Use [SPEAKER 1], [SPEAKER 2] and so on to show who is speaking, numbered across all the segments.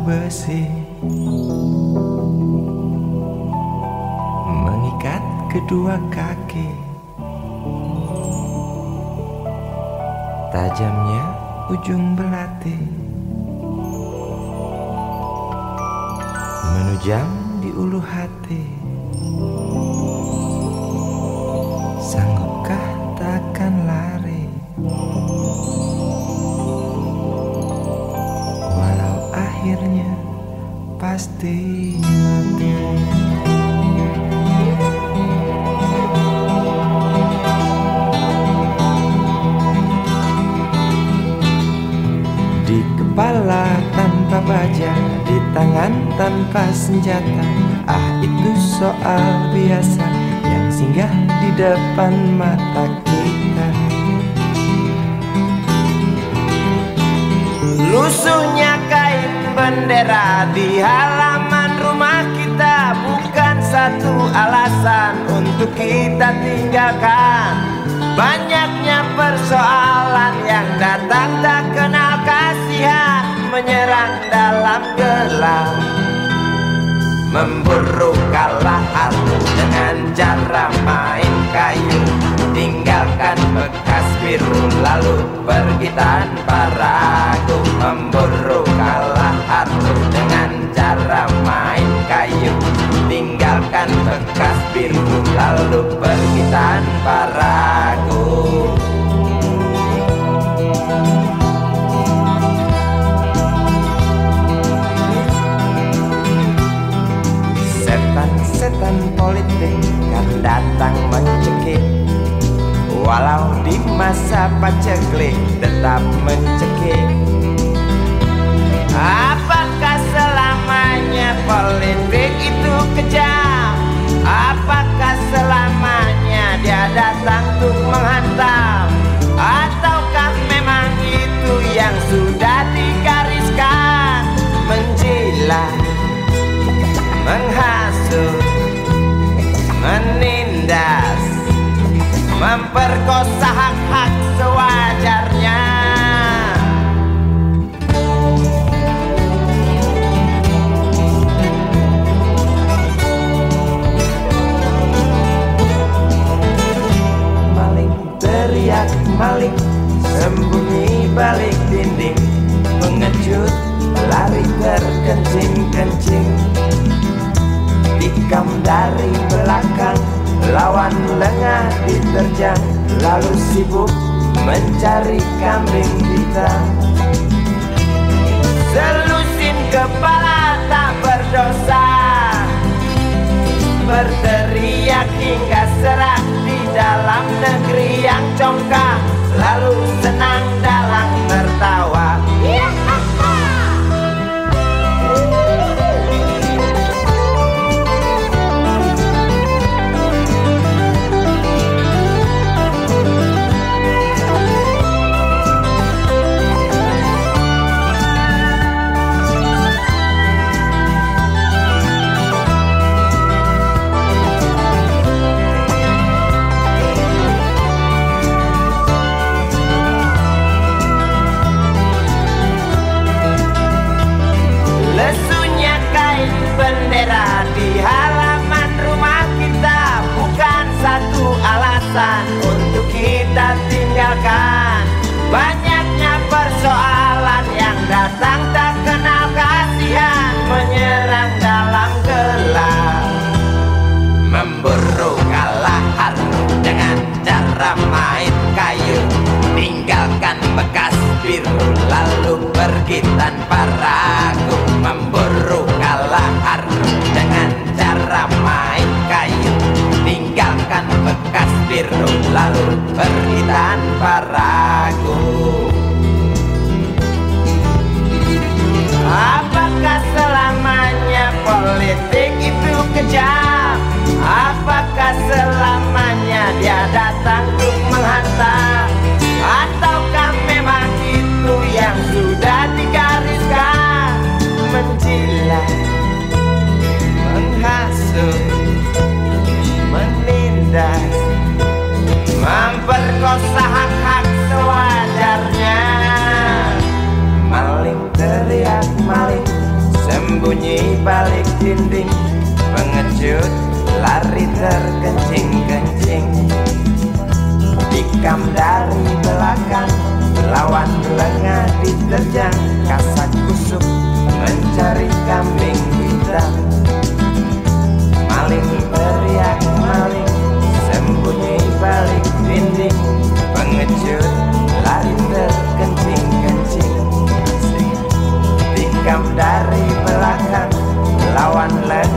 [SPEAKER 1] paku besi mengikat kedua kaki. Tajamnya ujung belati menujam di ulu hati. Sanggupkah takkan lari, walau akhirnya pasti mati. Di kepala tanpa baja, di tangan tanpa senjata. Ah, itu soal biasa yang singgah di depan mata kita. Lusuhnya kain bendera di halaman rumah kita bukan satu alasan untuk kita tinggalkan. Banyaknya persoalan yang datang tak kenal kasihan, menyerang dalam gelap, memburu kalah hati dengan cara main kayu. Tinggalkan bekas biru lalu pergi tanpa ragu, memburu kalah hati dengan cara main kayu. Tinggalkan bekas biru lalu pergi tanpa ragu. Setan politik kan datang mencekik, walau di masa paceklik tetap mencekik. Apakah selamanya politik itu kejam? Apakah selamanya dia datang untuk menghantam? Ataukah memang itu yang sudah digariskan? Menjilat, menghasut, menindas, memperkosa hak-hak sewajarnya. Maling teriak maling, sembunyi balik dinding, mengecut lari terkencing-kencing. Tikam dari belakang, lawan lengah diterjang, lalu sibuk mencari kambing hitam. Selusin kepala tak berdosa, berteriak hingga serak di dalam negeri yang congkak, lalu senang dalam tertawa. Bendera di halaman rumah kita bukan satu alasan untuk kita tinggalkan. Banyaknya persoalan yang datang tak kenal kasihan, menyerang dalam gelap, memburu kalah hati dengan cara main kayu. Tinggalkan bekas biru lalu pergi tanpa ragu, memburu kalah harus dengan cara main kayu. Tinggalkan bekas biru lalu pergi tanpa ragu. Apakah selamanya politik itu kejam? Apakah selamanya dia datang untuk menghantam? Ataukah memang itu yang sudah digariskan? Menjilat, menghasut, menindas, memperkosa hak-hak sewajarnya. dinding, pengecut lari terkencing-kencing. Tikam dari belakang, lawan lengah diterjang. Kasak kusuk mencari kambing hitam. Maling teriak maling, sembunyi balik dinding, pengecut lari terkencing-kencing. Tikam dari belakang, lawan lengah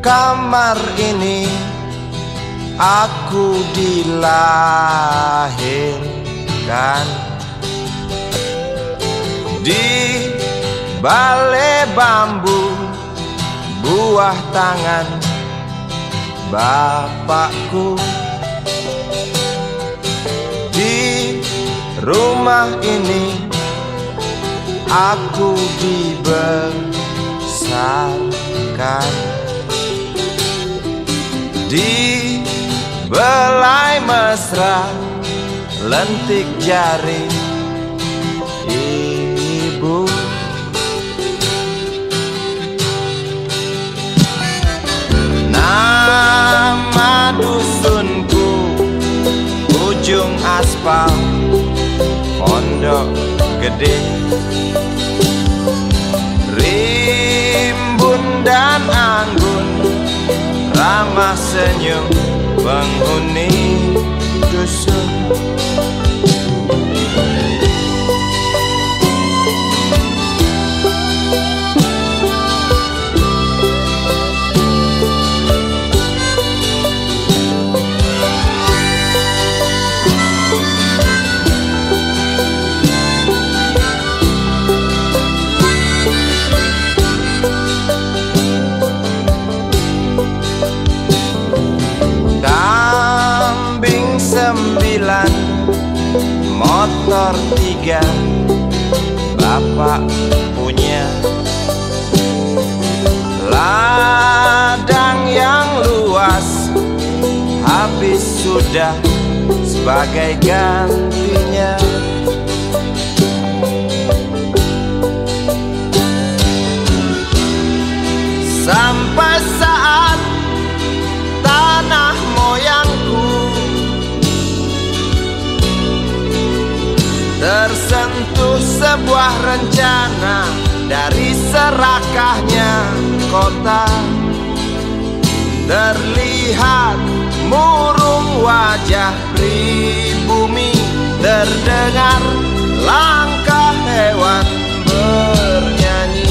[SPEAKER 1] kamar ini aku dilahirkan. Di balai bambu buah tangan bapakku. Di rumah ini aku dibesarkan. Di belai mesra lentik jari ibu. Nama dusunku ujung aspal Pondok Gede. Rimbun dan anggun ramah senyum penghuni dusun. Motor 3 bapak punya. Ladang yang luas habis sudah sebagai gantinya. Sampai saat tanah moyangku tersentuh sebuah rencana dari serakahnya kota. Terlihat murung wajah pribumi, terdengar langkah hewan bernyanyi.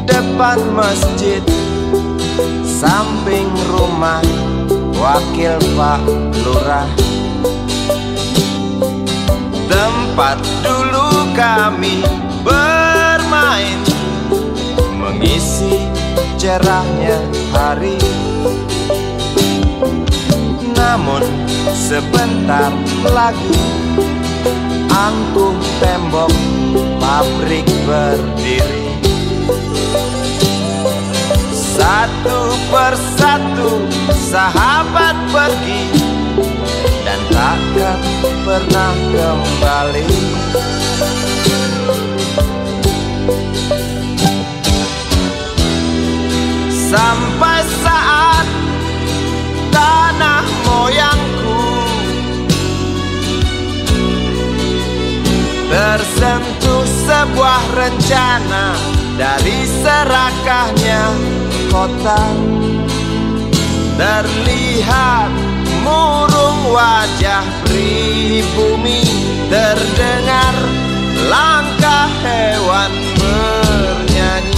[SPEAKER 1] Depan masjid samping rumah wakil Pak Lurah, tempat dulu kami bermain mengisi cerahnya hari. Namun sebentar lagi angkuh tembok pabrik berdiri. Satu persatu sahabat pergi dan takkan pernah kembali. Sampai saat tanah moyangku tersentuh sebuah rencana dari serakahnya kota. Terlihat murung wajah pribumi, terdengar langkah hewan bernyanyi.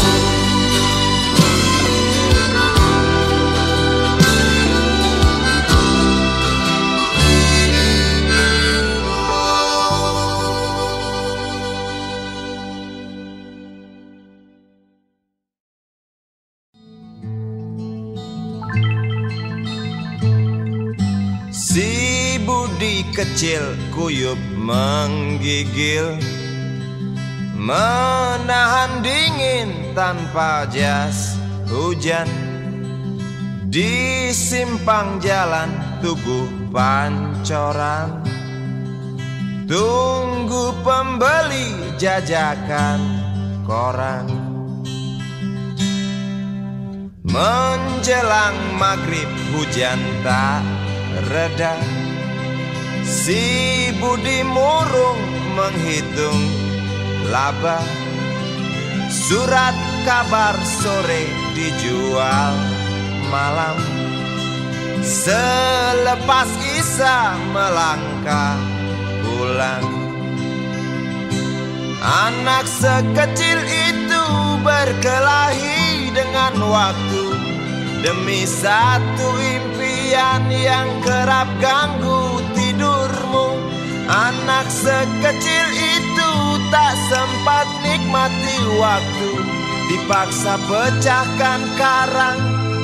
[SPEAKER 1] Si Budi kecil kuyup menggigil, menahan dingin tanpa jas hujan. Di simpang jalan Tugu Pancoran, tunggu pembeli jajakan koran. Menjelang maghrib hujan tak reda, si Budi murung menghitung laba. Surat kabar sore dijual malam. Selepas Isya melangkah pulang. Anak sekecil itu berkelahi dengan waktu demi satu impian yang kerap ganggu tidurmu. Anak sekecil itu tak sempat nikmati waktu, dipaksa pecahkan karang,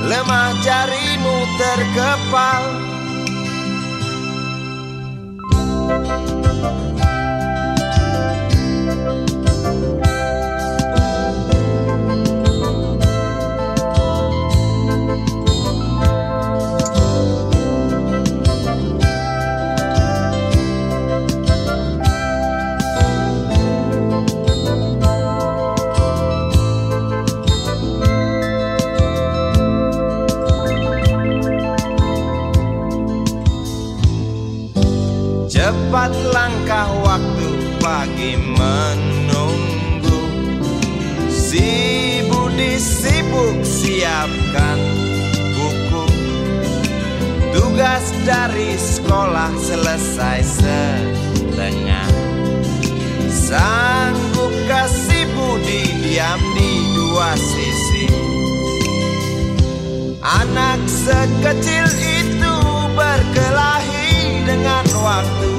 [SPEAKER 1] lemah jarimu terkepal. Cepat langkah waktu, pagi menunggu. Si Budi sibuk siapkan buku. Tugas dari sekolah selesai setengah. Sanggupkah si Budi diam di dua sisi? Anak sekecil itu berkelahi dengan waktu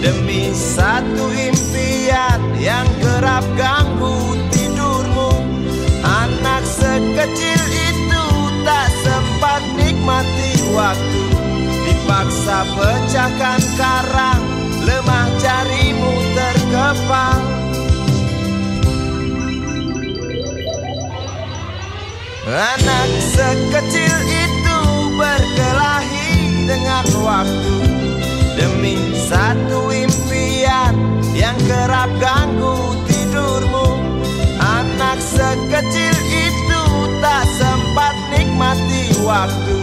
[SPEAKER 1] demi satu impian yang kerap ganggu tidurmu. Anak sekecil itu tak sempat nikmati waktu, dipaksa pecahkan karang, lemah jarimu terkepal. Anak sekecil itu berkelahi dengan waktu demi satu impian yang kerap ganggu tidurmu. Anak sekecil itu tak sempat nikmati waktu,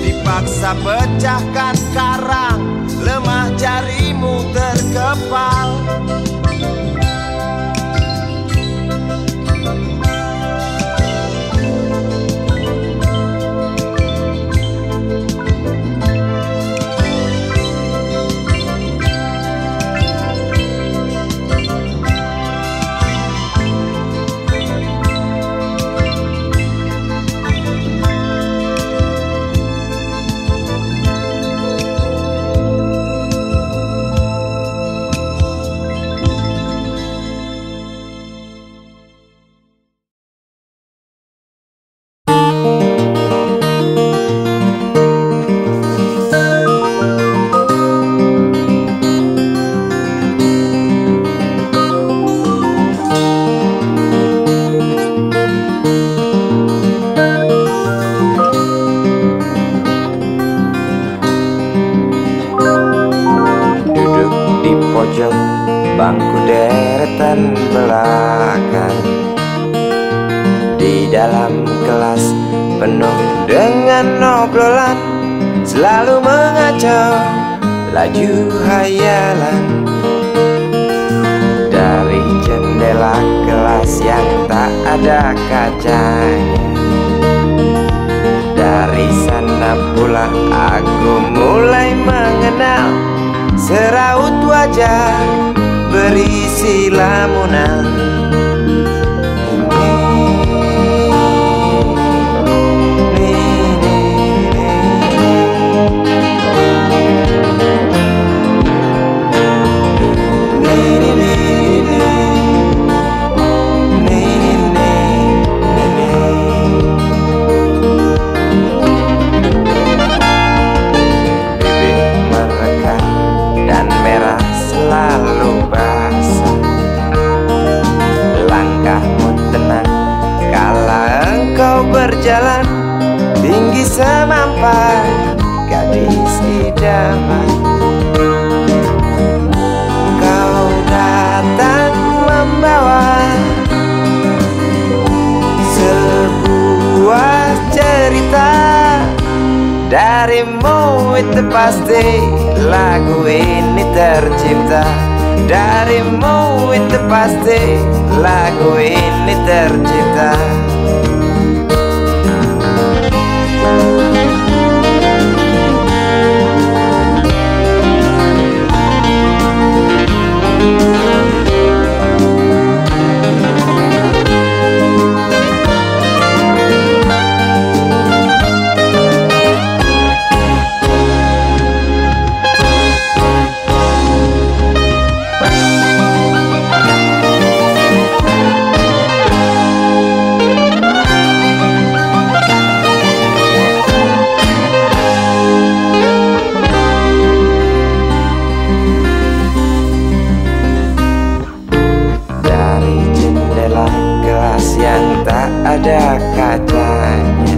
[SPEAKER 1] dipaksa pecahkan karang, lemah jarimu terkepal.
[SPEAKER 2] Bangku deretan belakang, di dalam kelas penuh dengan obrolan, selalu mengacau laju hayalan. Dari jendela kelas yang tak ada kacanya, dari sana pula aku mulai mengenal seraut wajah berisi lamunan. Darimu itu pasti lagu ini tercipta. Darimu itu pasti lagu ini tercipta. Yang tak ada kacanya,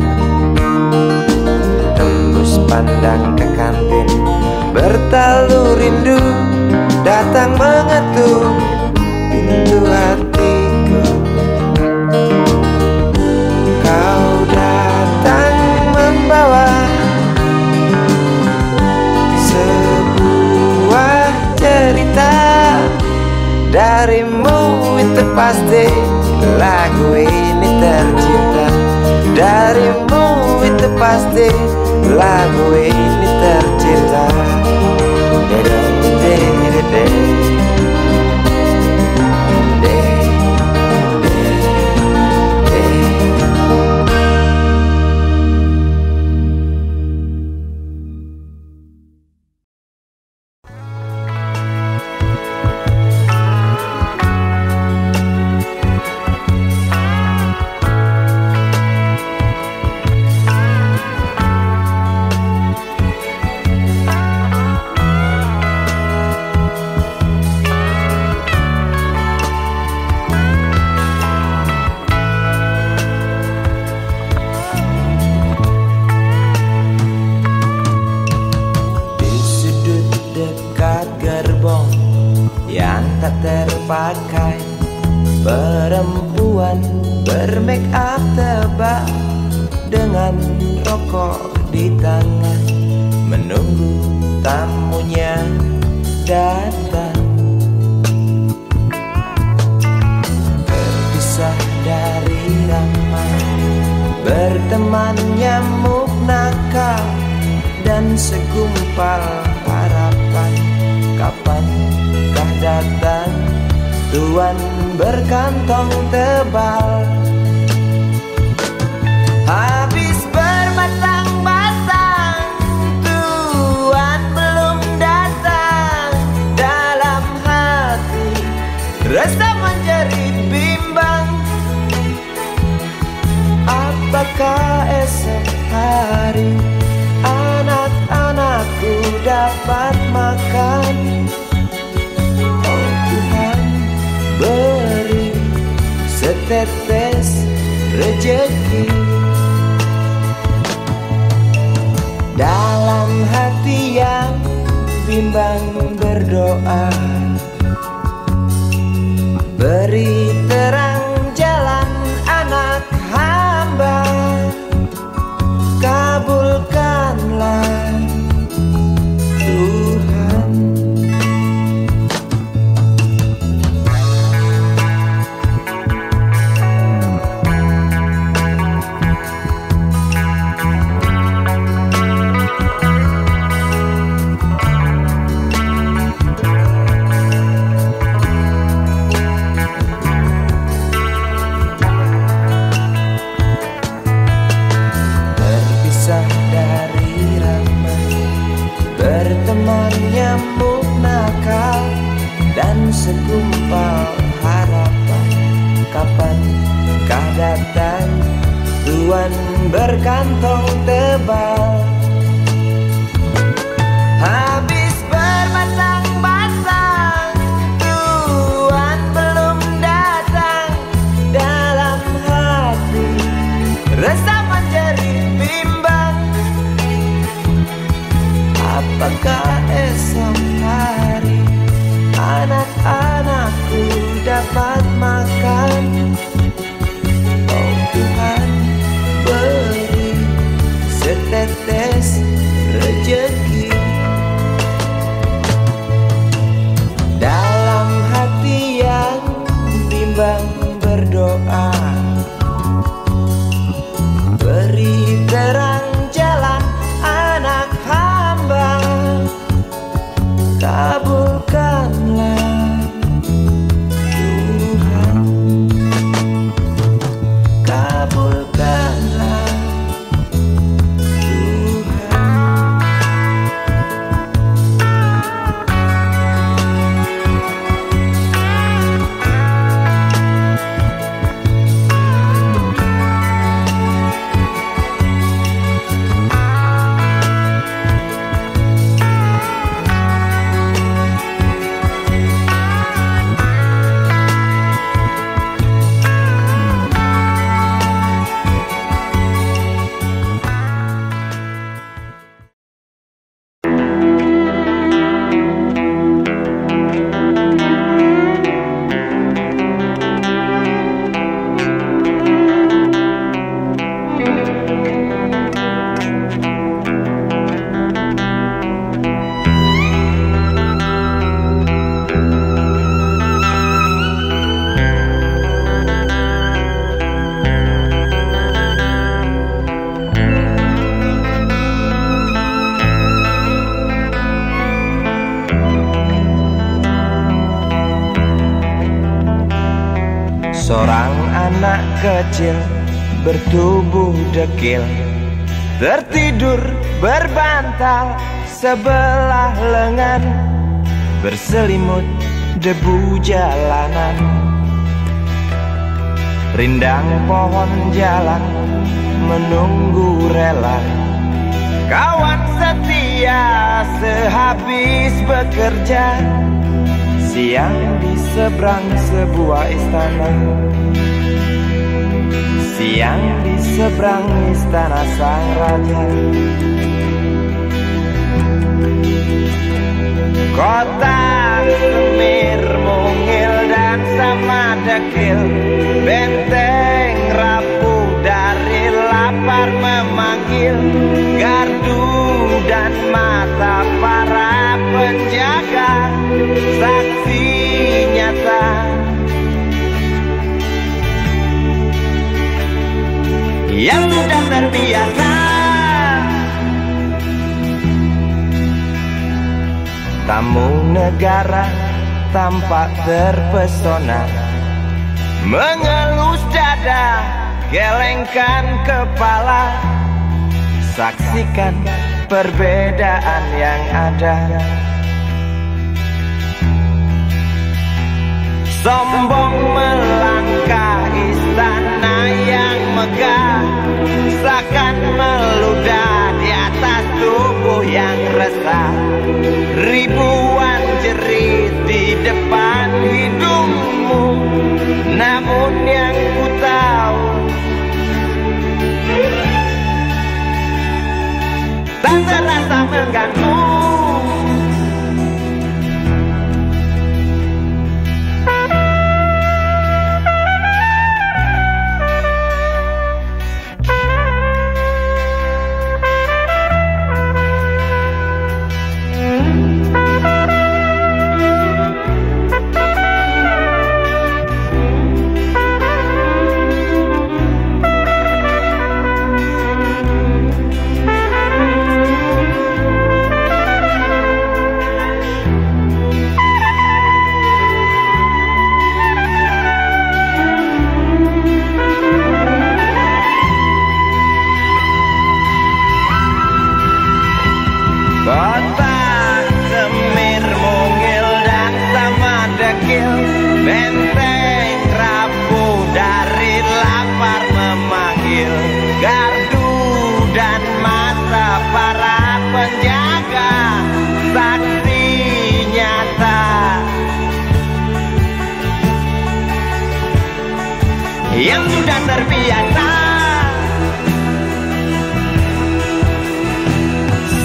[SPEAKER 2] tembus pandang ke kantin, bertalu rindu datang mengetuk pintu hatiku. Kau datang membawa sebuah cerita. Darimu itu pasti lagu ini tercipta. Darimu itu pasti lagu ini tercipta. Yang tak terpakai, perempuan bermake up tebal dengan rokok di tangan, menunggu tamunya datang. Terpisah dari ramai, berteman nyamuk nakal dan segumpal harapan. Kapankah datang tuan berkantong tebal? Habis berbatang-batang, tuan belum datang. Dalam hati rasa menjerit bimbang. Apakah esok hari anak-anakku dapat makan? Oh Tuhan, beri setetes rejeki. Dalam hati yang bimbang berdoa, beri terang jalan anak hamba. Kabulkanlah Tuhan. Berteman nyamuk nakal dan segumpal harapan. Kapankah datang tuan berkantong tebal? Habis berbatang-batang, tuan belum datang. Dalam hati rasa menjerit bimbang. Apakah esok hari anak-anakku dapat makan? Oh Tuhan, beri setetes kabulkanlah Tuhan, kabulkanlah
[SPEAKER 1] Seorang anak kecil bertubuh dekil tertidur berbantal sebelah lengan, berselimut debu jalanan. Rindang pohon jalan menunggu rela, kawan setia sehabis bekerja. Siang di seberang sebuah istana, siang di seberang istana sang raja. Kota Semir mungil dan sama dekil, benteng rapuh dari lapar memanggil. Gardu dan mata para penjaga, saksi nyata yang sudah terbiasa. Tamu negara tampak terpesona, mengelus dada, gelengkan kepala. Saksikan perbedaan yang ada. Sombong melangkah istana yang megah, seakan meludah di atas tubuh yang resah. Ribuan jerit di depan hidungmu, namun yang ku tahu tak terasa mengganggu. Kota Semir mungil dan sama dekil, benteng rapuh dari lapar memanggil. Gardu dan mata para penjaga, saksi nyata yang sudah terbiasa.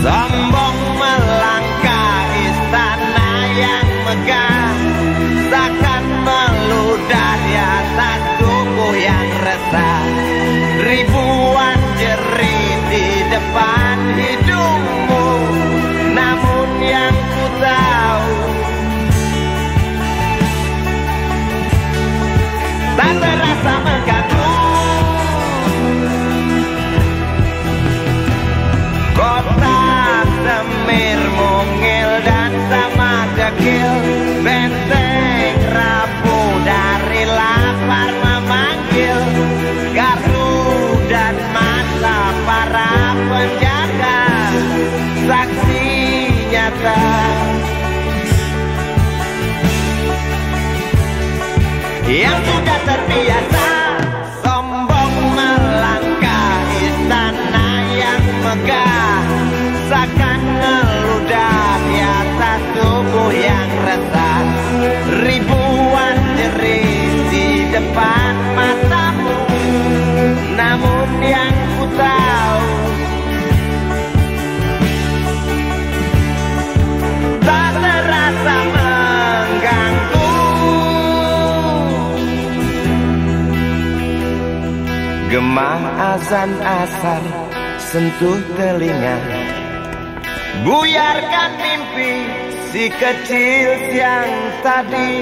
[SPEAKER 1] Sombong melangkah istana yang megah, seakan meludah di atas tubuh yang resah. Ribuan jerit di depan hidungmu, namun yang ku tahu tak terasa mengganggu. dekil, benteng rapuh dari lapar memanggil. Gardu dan mata para penjaga, saksi nyata. Yang sudah terbiasa sombong melangkahi tanah yang megah, seakan ngeludah di atas tubuh yang resah. Ribuan jerit di depan matamu, namun yang ku tahu tak terasa mengganggu. Gema azan asar sentuh telinga, buyarkan mimpi si kecil siang tadi.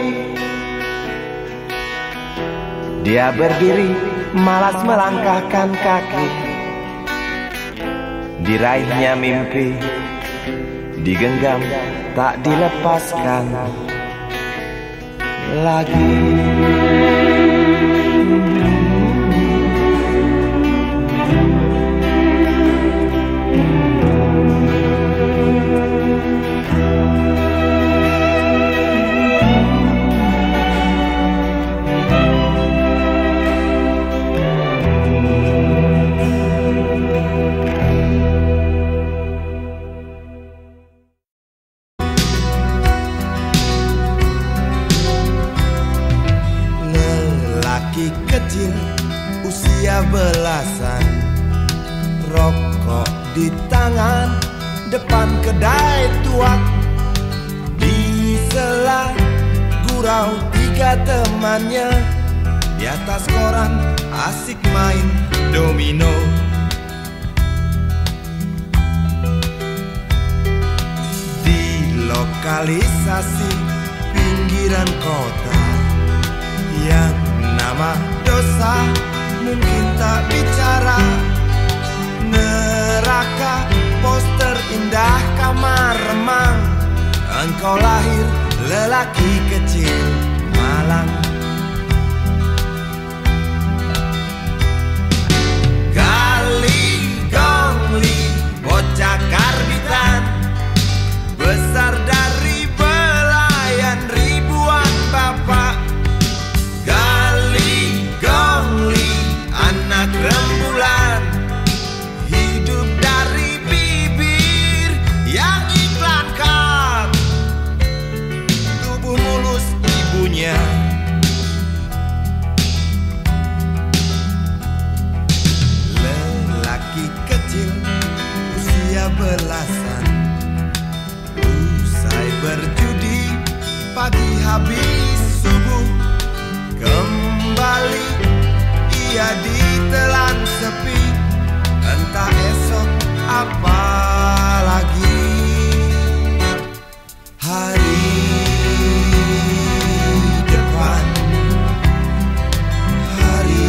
[SPEAKER 1] Dia berdiri malas melangkahkan kaki, diraihnya mimpi digenggam tak dilepaskan lagi. Kecil usia belasan, rokok di tangan depan kedai tuak. Di sela gurau tiga temannya, di atas koran asik main domino. Di lokalisasi pinggiran kota yang nama dosa mungkin tak bicara, neraka poster indah kamar remang. Engkau lahir lelaki kecil malang. Gali gongli bocah karbitan, besar dari belayan ribuan bapak. Anak rembulan, hidup dari bibir yang iklan kap, tubuh mulus ibunya. Lelaki kecil usia belasan, usai berjudi pagi habis subuh, kembali ia ditelan sepi, entah esok apa lagi. Hari depan, hari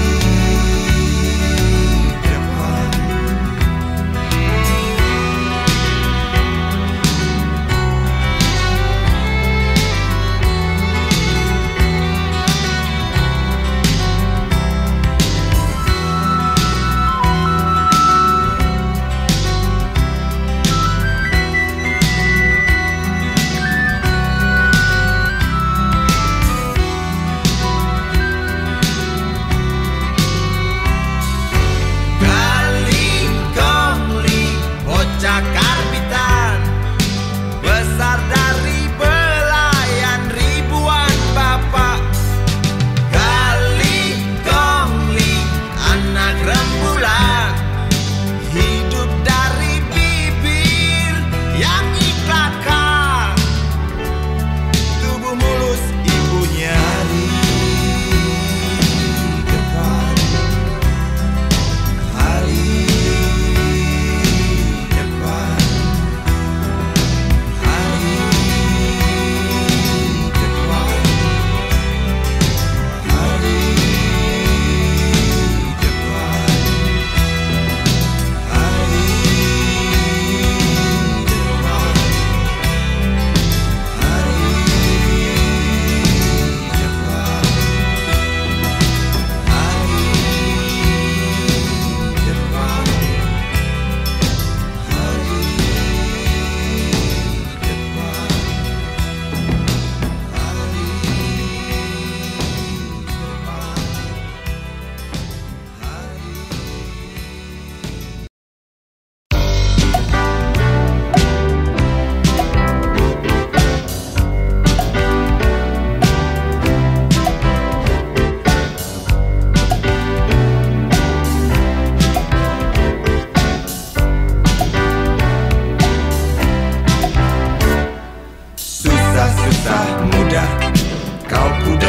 [SPEAKER 1] depan.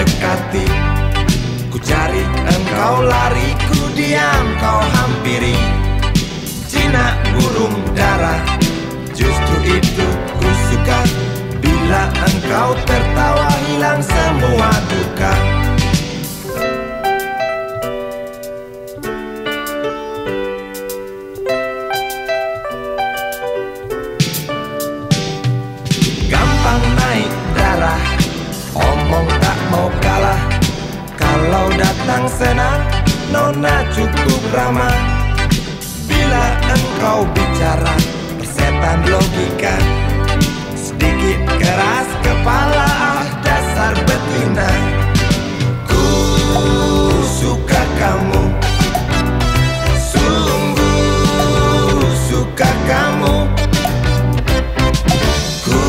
[SPEAKER 1] dekati. Ku cari engkau lari, ku diam kau hampiri. Jinak burung dara, justru itu ku suka. Bila engkau tertawa hilang semua duka. Gampang naik darah, omong tak mau kalah. Kalau datang senang, nona cukup ramah. Bila engkau bicara, persetan logika. Sedikit keras kepala, ah dasar betina. Ku suka kamu, sungguh suka kamu. Ku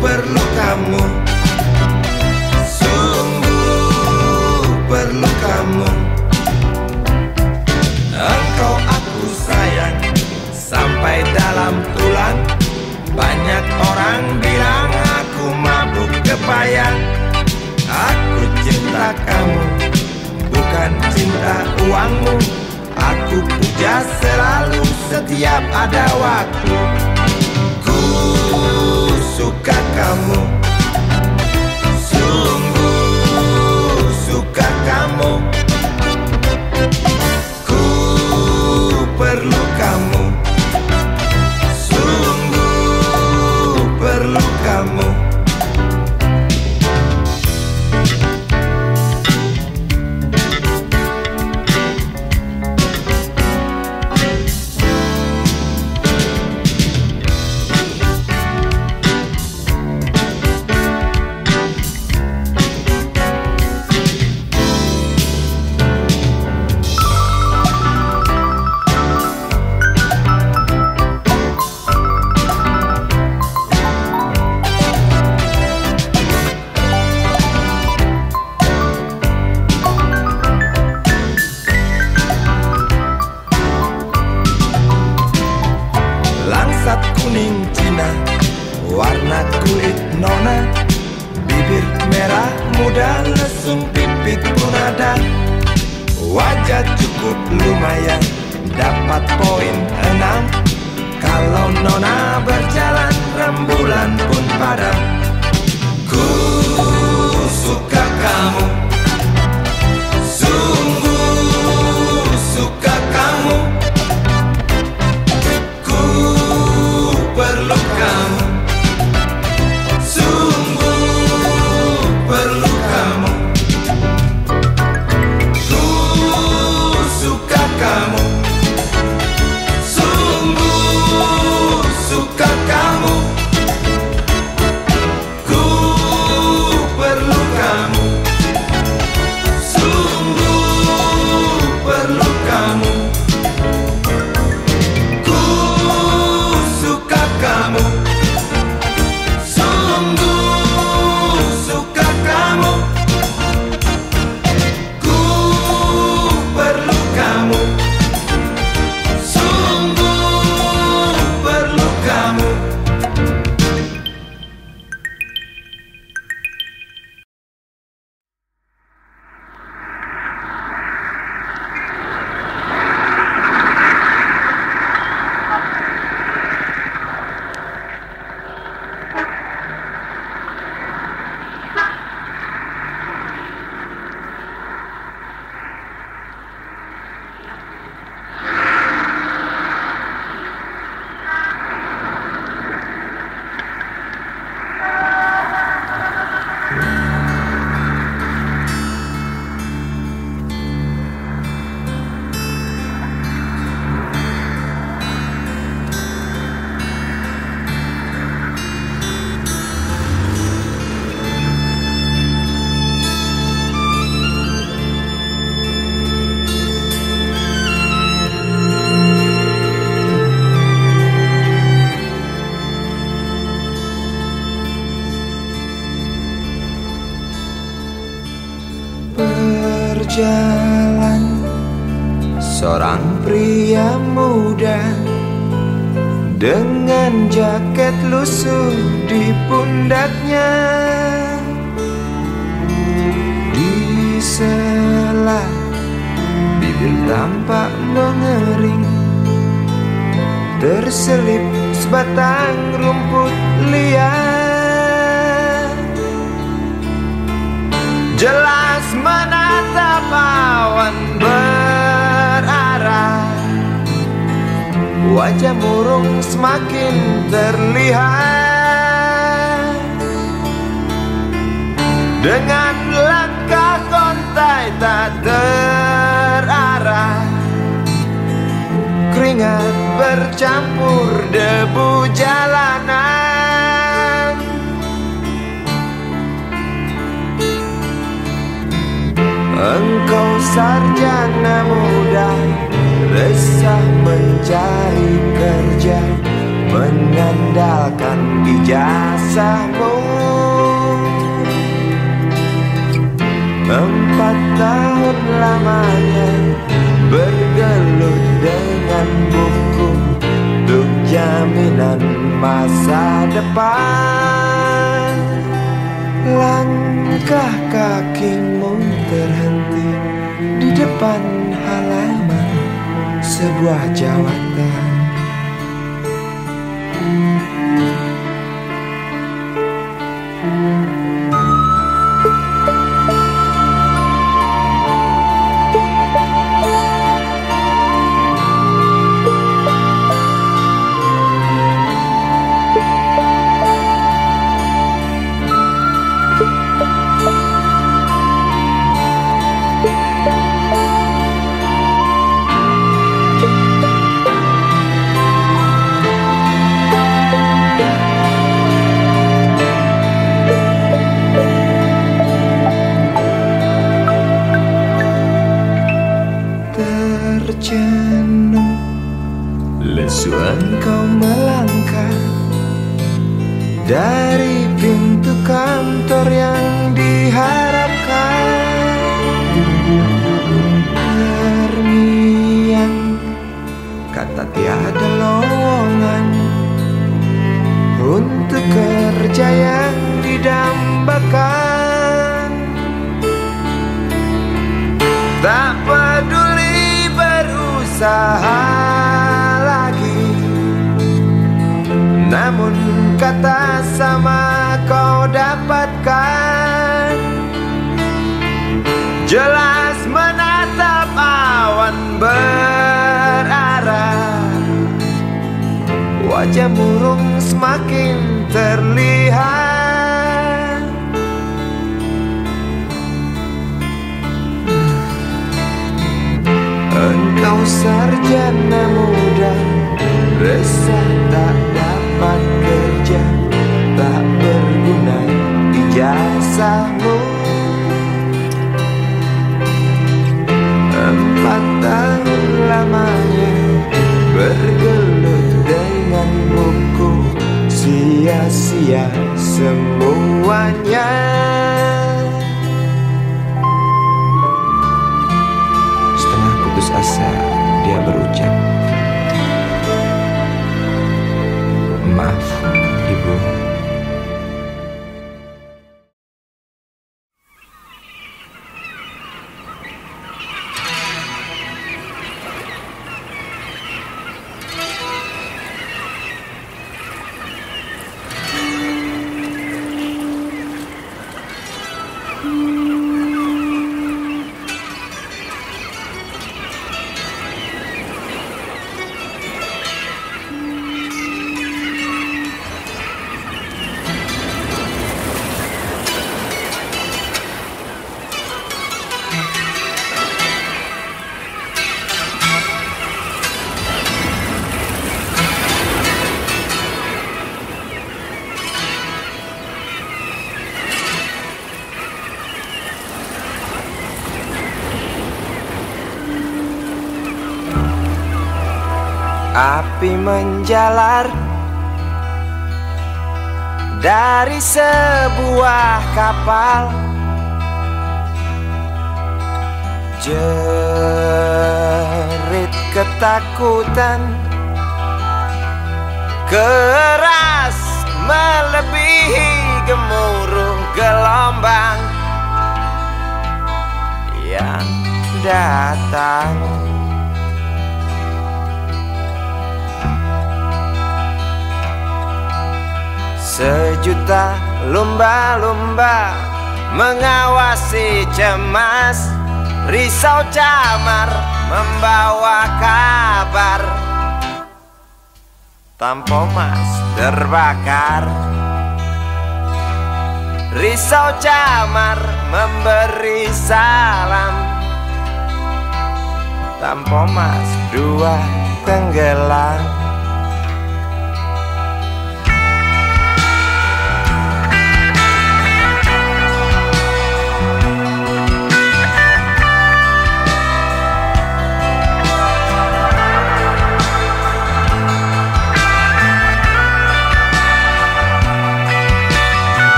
[SPEAKER 1] perlu kamu, sungguh perlu kamu. Engkau aku sayang sampai dalam tulang. Banyak orang bilang aku mabuk kepayang. Aku cinta kamu, bukan cinta uangmu. Aku puja selalu setiap ada waktu. Ku suka kamu, sungguh suka kamu. Ku perlu kamu, perlu kamu. Langsat kuning Cina, warna kulit nona. Bibir merah muda, lesung pipit pun ada. Wajah cukup lumayan, dapat poin 6. Kalau nona berjalan, rembulan pun padam. Ku suka kamu, sungguh suka kamu. Perlu kamu, sungguh perlu kamu. Ku suka kamu, sungguh suka kamu. Ku perlu kamu, sungguh perlu kamu. Kamu, sungguh suka kamu. Ku perlu kamu, sungguh perlu kamu.
[SPEAKER 2] Berjalan seorang pria muda dengan jaket lusuh di pundaknya. bibir tampak mengering, terselip sebatang rumput liar. Jelas menatap awan berarah, wajah murung semakin terlihat. Dengan langkah kontai tak terarah, keringat bercampur debu jalanan. Engkau sarjana muda, resah mencari kerja, mengandalkan ijazahmu. 4 tahun lamanya bergelut dengan buku untuk jaminan masa depan. Langkah kakimu terhenti di depan halaman sebuah jawatan. Terjenuh, lesu engkau melangkah dari pintu kantor yang diharapkan. Terngiang kata tiada lowongan untuk kerja yang didambakan. Tak peduli berusaha lagi, namun kata sama kau dapatkan. Jelas menatap awan berarah, wajah murung semakin terlihat. Engkau sarjana muda, resah tak dapat kerja, tak berguna ijazahmu. 4 tahun lamanya bergelut dengan buku, sia-sia semuanya. Putus asa, dia berucap, "Maaf, Ibu." Api menjalar dari sebuah kapal, jerit ketakutan keras melebihi gemuruh gelombang yang datang. Sejuta lumba-lumba mengawasi cemas, risau camar membawa kabar. Tampo mas terbakar, risau camar memberi salam. Tampo mas dua tenggelam.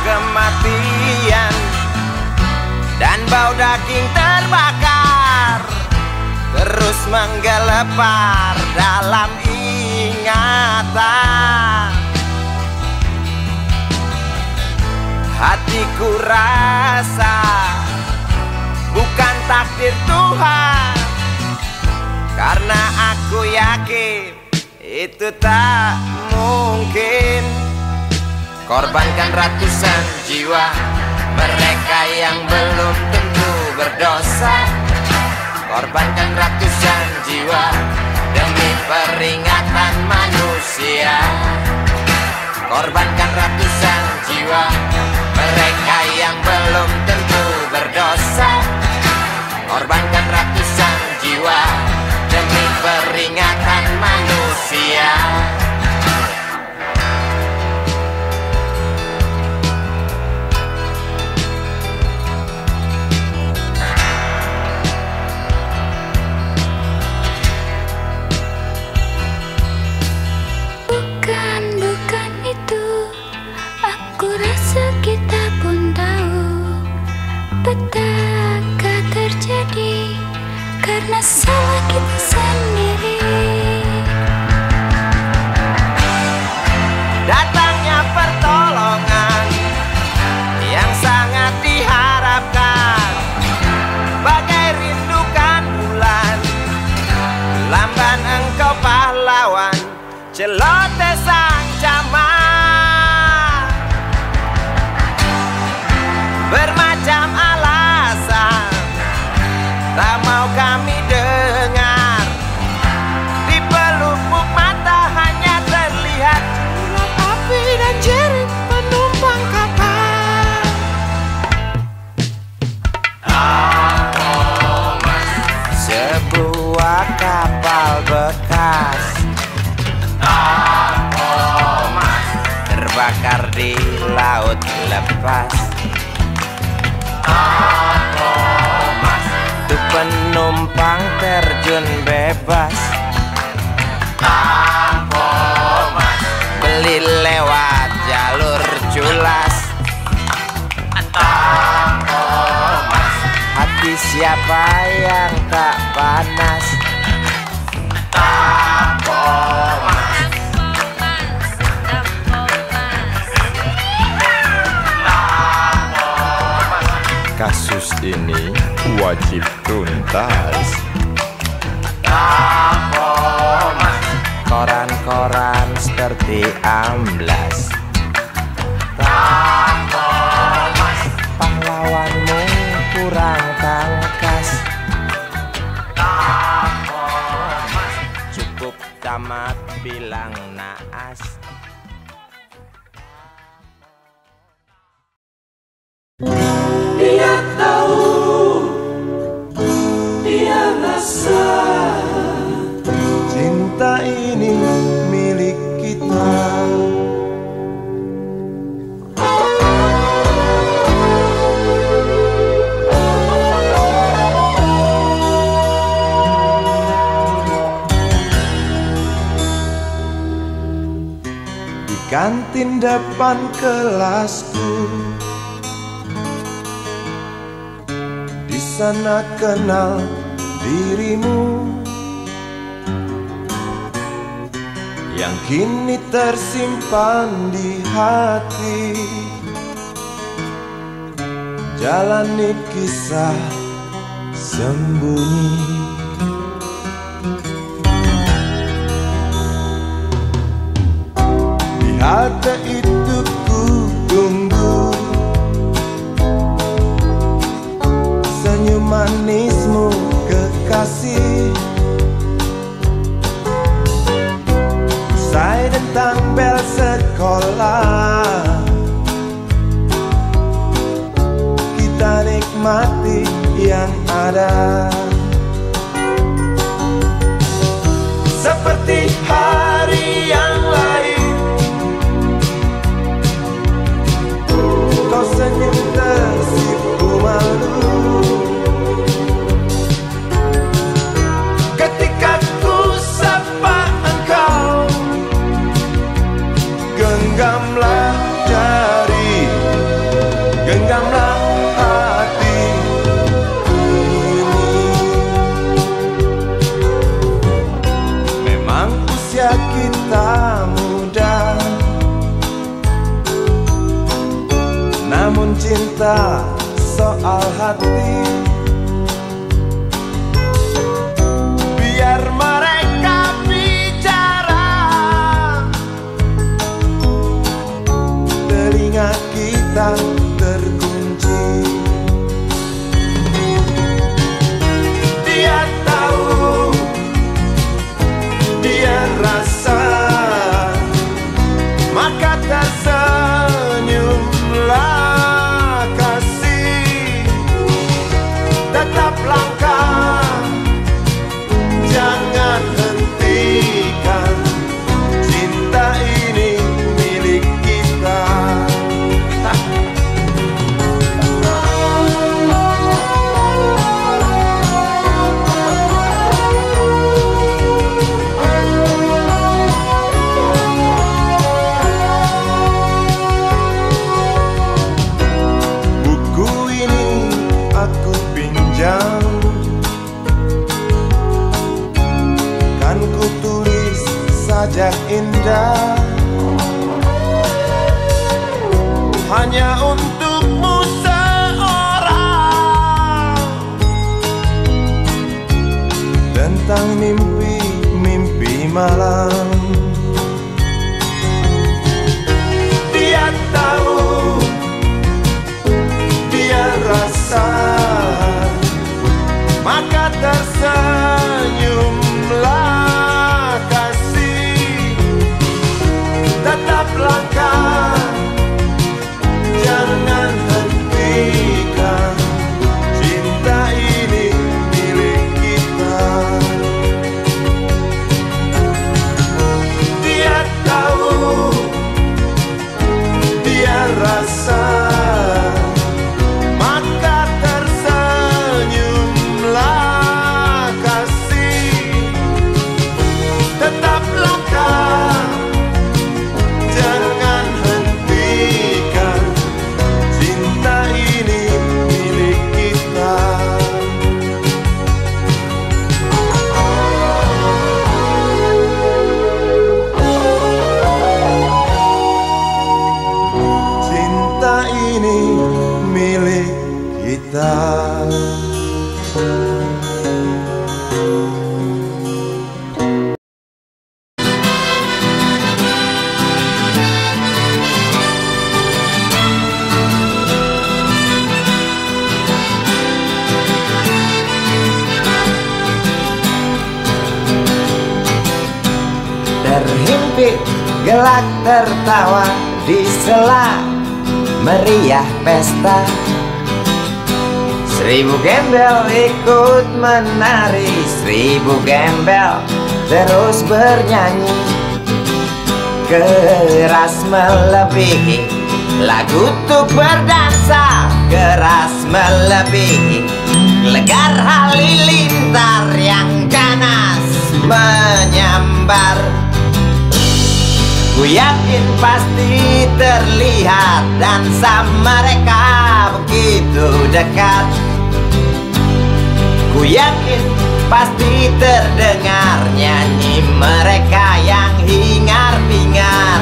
[SPEAKER 2] Kematian dan bau daging terbakar terus menggelepar dalam ingatan. Hatiku rasa bukan takdir Tuhan, karena aku yakin itu tak mungkin. Korbankan ratusan jiwa mereka yang belum tentu berdosa. Korbankan ratusan jiwa demi peringatan manusia. Korbankan ratusan jiwa mereka yang belum tentu berdosa. Korbankan ratusan jiwa demi peringatan manusia.
[SPEAKER 3] Kita pun tahu petaka terjadi karena salah kita sendiri.
[SPEAKER 2] Datangnya pertolongan yang sangat diharapkan, bagai rindukan bulan, lamban engkau pahlawan, celoteh sang camat. Bermacam alasan tak mau kami dengar, di pelupuk mata hanya terlihat sinar api dan jerit penumpang kapal. Sebuah kapal bekas terbakar di laut lepas. Tuh penumpang terjun bebas. Beli lewat jalur culas. Hati siapa yang tak panas?
[SPEAKER 4] Kasus ini wajib tuntas.
[SPEAKER 2] Koran-koran seperti amblas. Pahlawanmu kurang tangkas. Cukup tamat bilang naas.
[SPEAKER 5] Dia tahu, dia rasa
[SPEAKER 1] Cinta ini milik kita. kantin depan kelasku. Di sana kenal dirimu yang kini tersimpan di hati. Jalani kisah sembunyi. Di halte itu ku tunggu senyum manismu kekasih. Usai dentang bel sekolah, kita nikmati yang ada. Seperti hari yang lain, kau senyum tersipu malu ketika ku sapa engkau. Genggamlah jari, genggamlah hati ini. Memang usia kita muda, namun cinta soal hati. Biar mereka bicara, telinga kita terkunci. Dia tahu, dia rasa, maka tersenyumlah kasih. Tetap langkah, jangan hentikan, cinta ini milik kita. Buku ini aku pinjam, kan ku tulis sajak indah hanya untukmu seorang, tentang mimpi-mimpi malam. Dia tahu, dia rasa, maka tersenyumlah kasih. Tetap langkah, jangan hentikan, cinta ini milik kita. Dia tahu, dia rasa, maka tersenyumlah kasih. Tetap langkah, jangan hentikan, cinta ini milik kita. Cinta ini milik kita.
[SPEAKER 2] Terhimpit gelak tertawa di sela meriah pesta. 1000 gembel ikut menari, 1000 gembel terus bernyanyi. Keras melebihi lagu untuk berdansa, keras melebihi legar halilintar yang ganas menyambar. Ku yakin pasti terlihat dansa mereka begitu dekat. Ku yakin pasti terdengar nyanyi mereka yang hingar-bingar.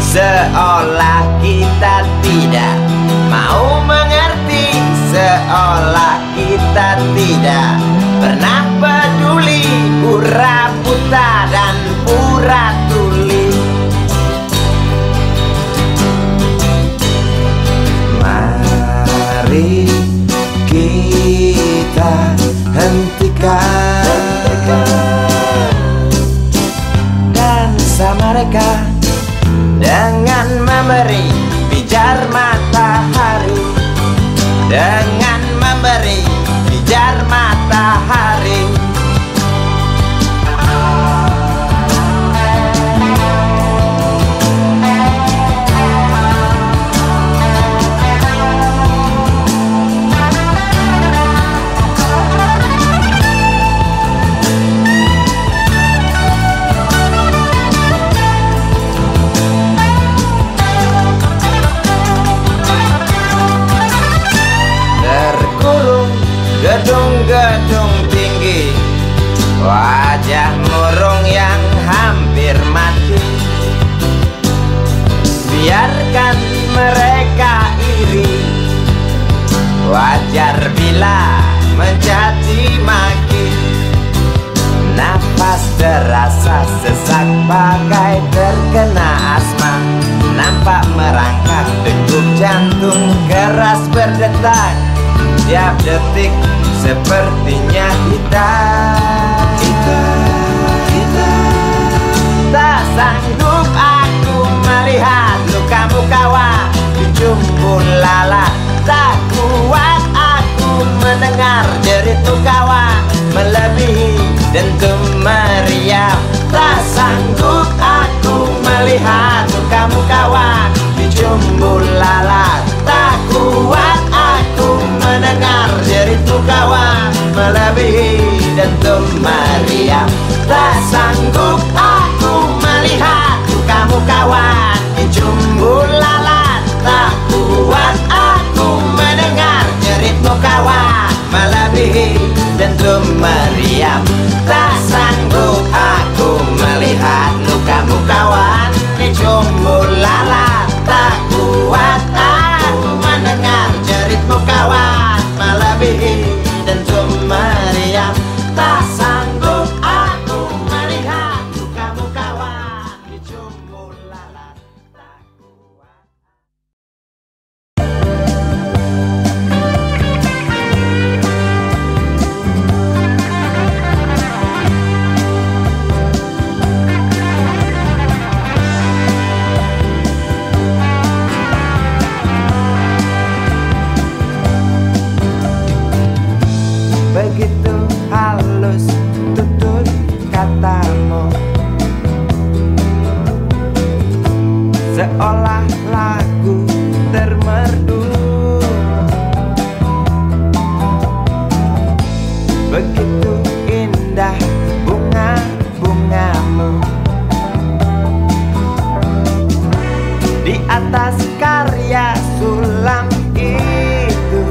[SPEAKER 2] Seolah kita tidak mau mengerti, seolah kita tidak pernah peduli, pura buta dan pura tuli. Mari kita hentikan dansa mereka dengan memberi pijar matahari, dengan memberi pijar matahari. Gedung-gedung tinggi, wajah murung yang hampir mati. Biarkan mereka iri, wajar bila mencaci maki. Nafas terasa sesak bagai terkena asma. Nampak merangkak degup jantung keras berdetak. Tiap detik sepertinya kita tak sanggup aku melihat lukamu kawan di jumpun lalat. Tak kuat aku mendengar jeritu kawan melebihi dentum meriam. Tak sanggup aku melihat lukamu kawan di jumpun lalat. Tak kuat aku mendengar jeritu kawan melebihi dentum meriam. Tak sanggup aku melihat lukamu kawan di jumbul lalat. Tak kuat aku mendengar jeritmu kawan melebihi dentum meriam. Tak sanggup aku melihat lukamu kawan di jumbul lalat. Tak kuat aku mendengar jeritmu kawan melebihi dentum meriam. Tak sanggup aku melihat lukamu kawan di jumbul lalat. Tak kuat. Begitu halus tutur katamu, seolah lagu termerdu. Begitu indah bunga-bungamu di atas karya sulam itu.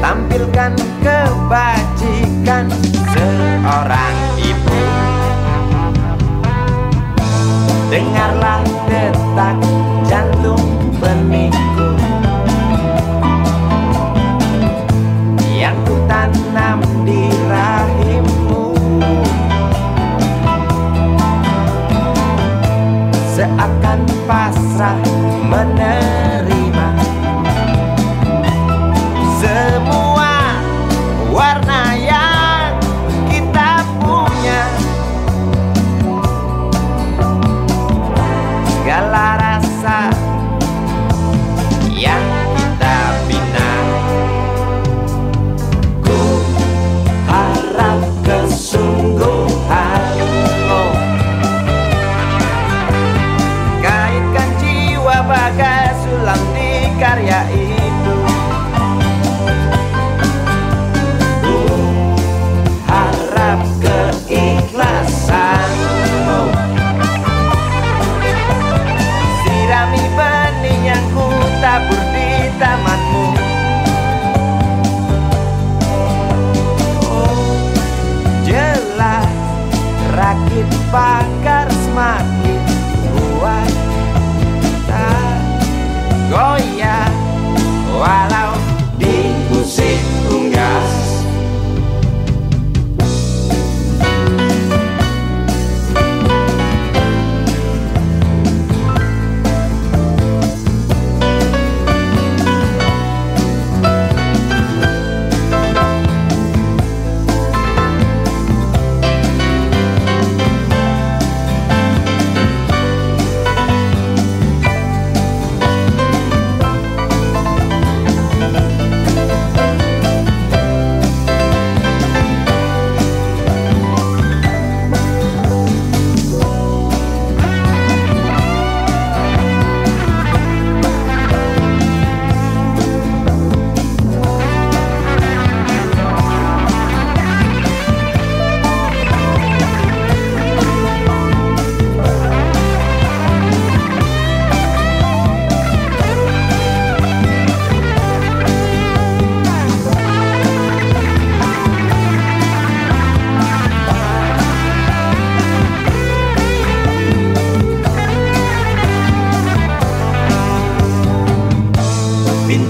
[SPEAKER 2] Tampilkan kebajikan seorang ibu. Dengarlah detak jantung benihku yang kutanam di rahimmu. Seakan pasrah menerima semua warna yang kita punya. Segala rasa yang kita bina. Ku harap kesungguhanmu kaitkan jiwa bagai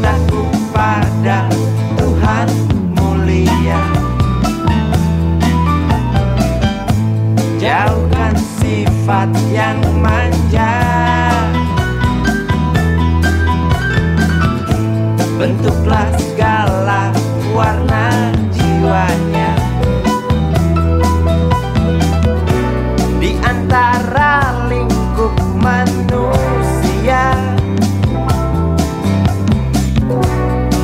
[SPEAKER 1] cintaku pada Tuhan mulia. Jauhkan sifat yang manja, bentuklah segala warna jiwanya. Di antara lingkup manusia,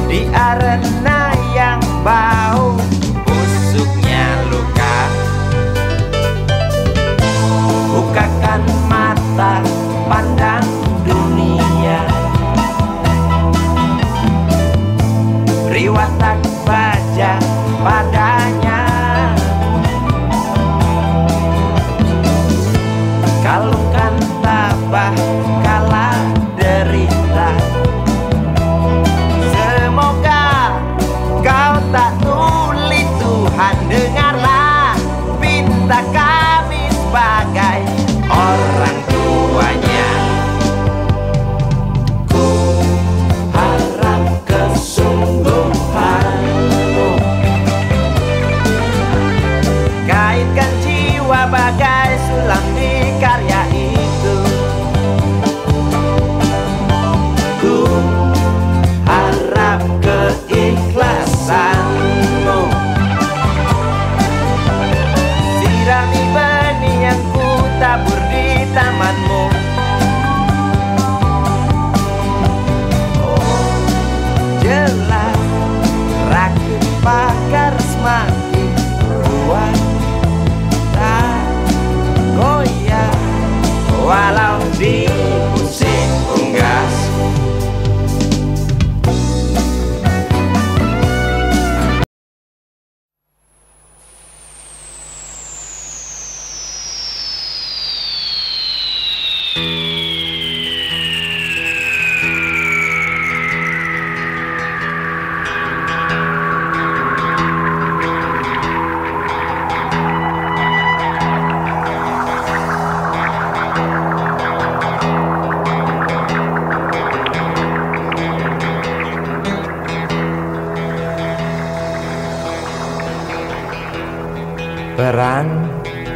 [SPEAKER 1] di arena yang bau busuknya luka, bukakan mata pandang dunia. Beri watak baja padanya, kalungkan tabah kala derita. Semoga kau tak tuli, Tuhan dengarlah pinta kami sebagai orang tuanya. Ku harap kesungguhanmu, kaitkan jiwa bagai sulam di karya itu. Ku harap keikhlasanmu, sirami benih yang ku tabur di tamanmu. Oh, jelas rakit pakar semakin kuat, tak goyah walau di musim unggas.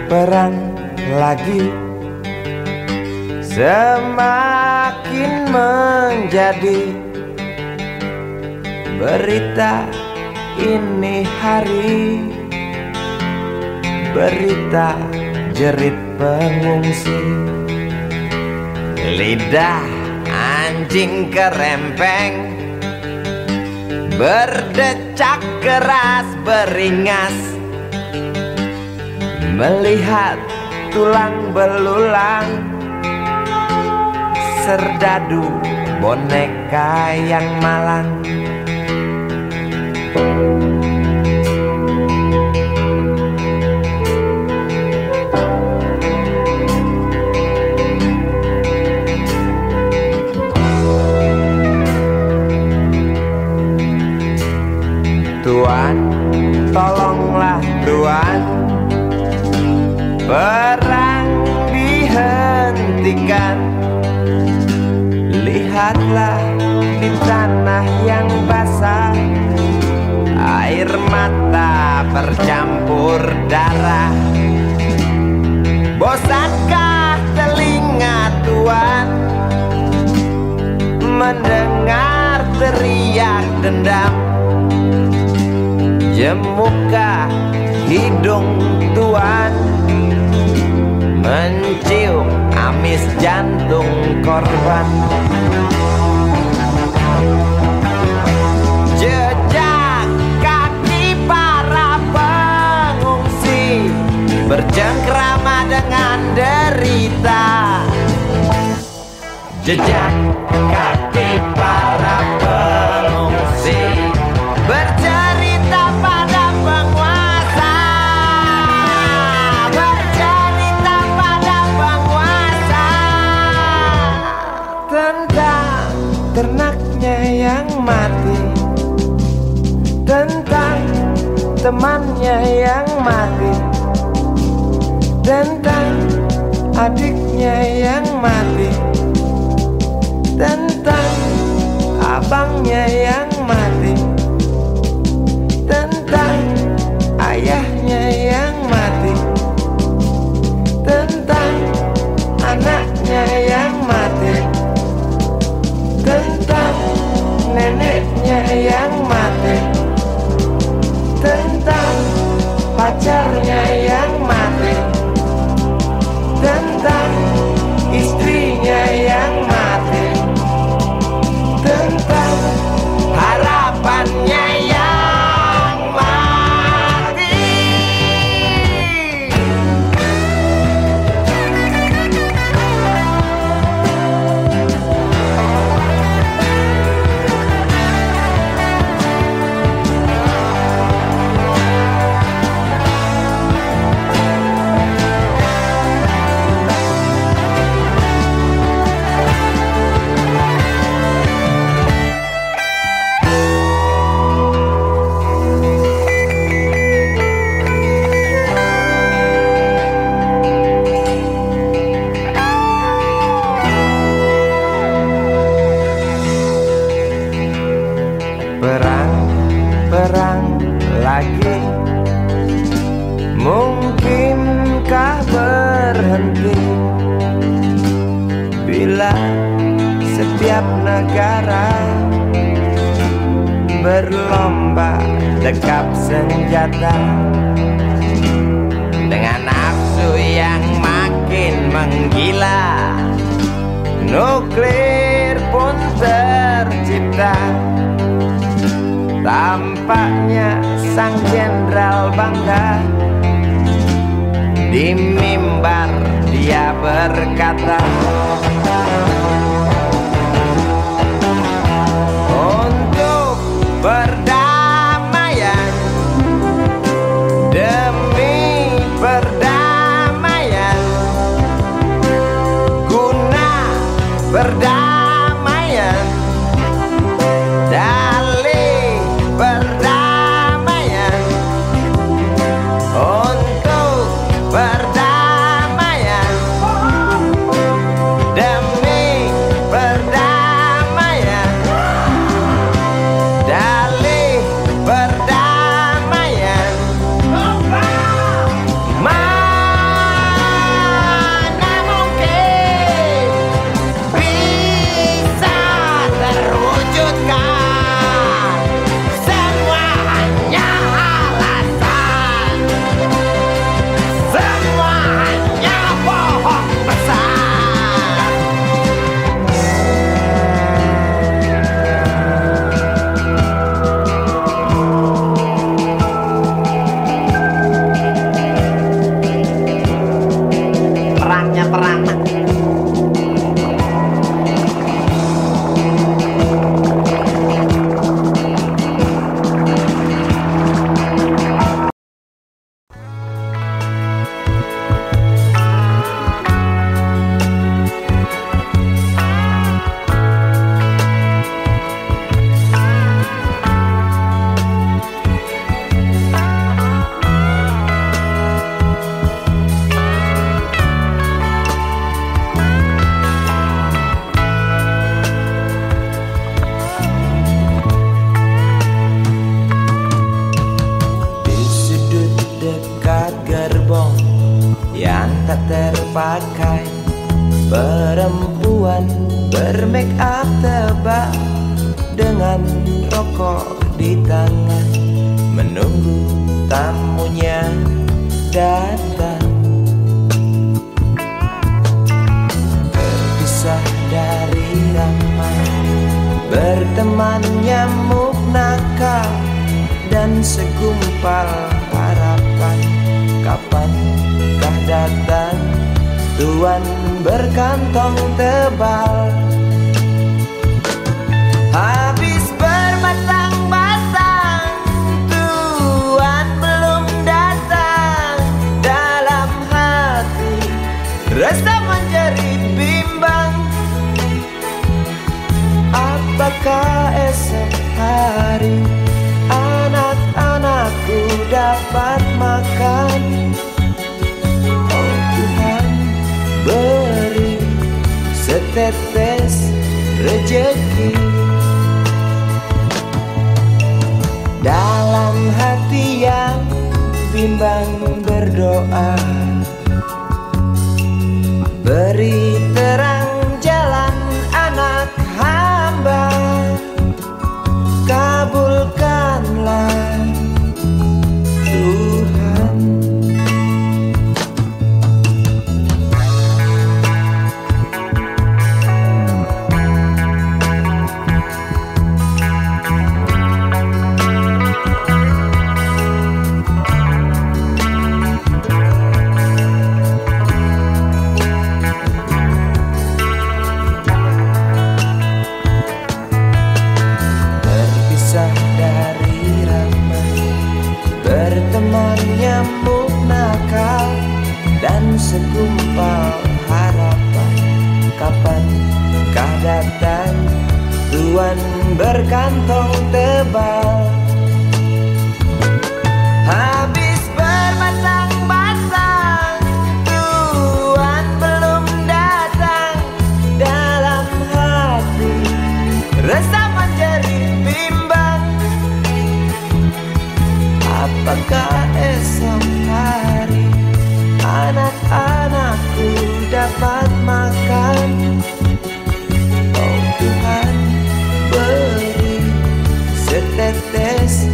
[SPEAKER 1] Perang lagi semakin menjadi berita ini hari, berita jerit pengungsi. Lidah anjing kerempeng berdecak keras beringas, melihat tulang belulang serdadu boneka yang malang. Tuan, tolonglah Tuan, perang dihentikan. Lihatlah di tanah yang basah, air mata bercampur darah. Bosankah telinga Tuan mendengar teriak dendam? Jemukah hidung Tuan mencium amis jantung korban? Jejak kaki para pengungsi bercengkrama dengan derita. Jejak kaki para pengungsi bercerita pada penguasa, bercerita pada penguasa tentang ternaknya yang mati, tentang temannya yang mati, tentang adiknya yang mati, tentang
[SPEAKER 2] abangnya yang mati, tentang ayahnya yang mati, tentang anaknya yang mati, tentang neneknya yang mati, tentang pacarnya yang mati, tentang istrinya yang mati, tentang harapannya yang mati. Perang lagi, mungkinkah berhenti bila setiap negara berlomba dekap senjata dengan nafsu yang makin menggila? Nuklir pun tercipta. Tampaknya sang jenderal bangga. Di mimbar dia berkata, untuk perdamaian, demi perdamaian, guna perdamaian, dalih perdamaian, untuk perdamaian, demi perdamaian, dalih perdamaian. Mana mungkin bisa terwujudkan? Semua hanya alasan, semua hanya bohong besar. Perangnya perang. Di sudut dekat gerbong yang tak terpakai, perempuan bermake up tebal dengan rokok di tangan, menunggu tamunya datang. Terpisah dari ramai, berteman nyamuk nakal dan segumpal harapan. Kapankah datang tuan berkantong tebal? Habis berbatang-batang, tuan belum datang. Dalam hati rasa menjerit bimbang. Apakah esok hari anak-anakku dapat makan? Oh Tuhan, beri setetes rejeki. dalam hati yang bimbang berdoa, beri terang jalan anak hamba, kabulkanlah Tuhan. Dari ramai, berteman nyamuk nakal, dan segumpal harapan. Kapankah datang Tuhan berkantong tebal? Habis berbatang-batang, Tuhan belum datang. Dalam hati resah menjadi bimbang, apakah esok hari anak-anakku dapat makan? Oh Tuhan, beri setetes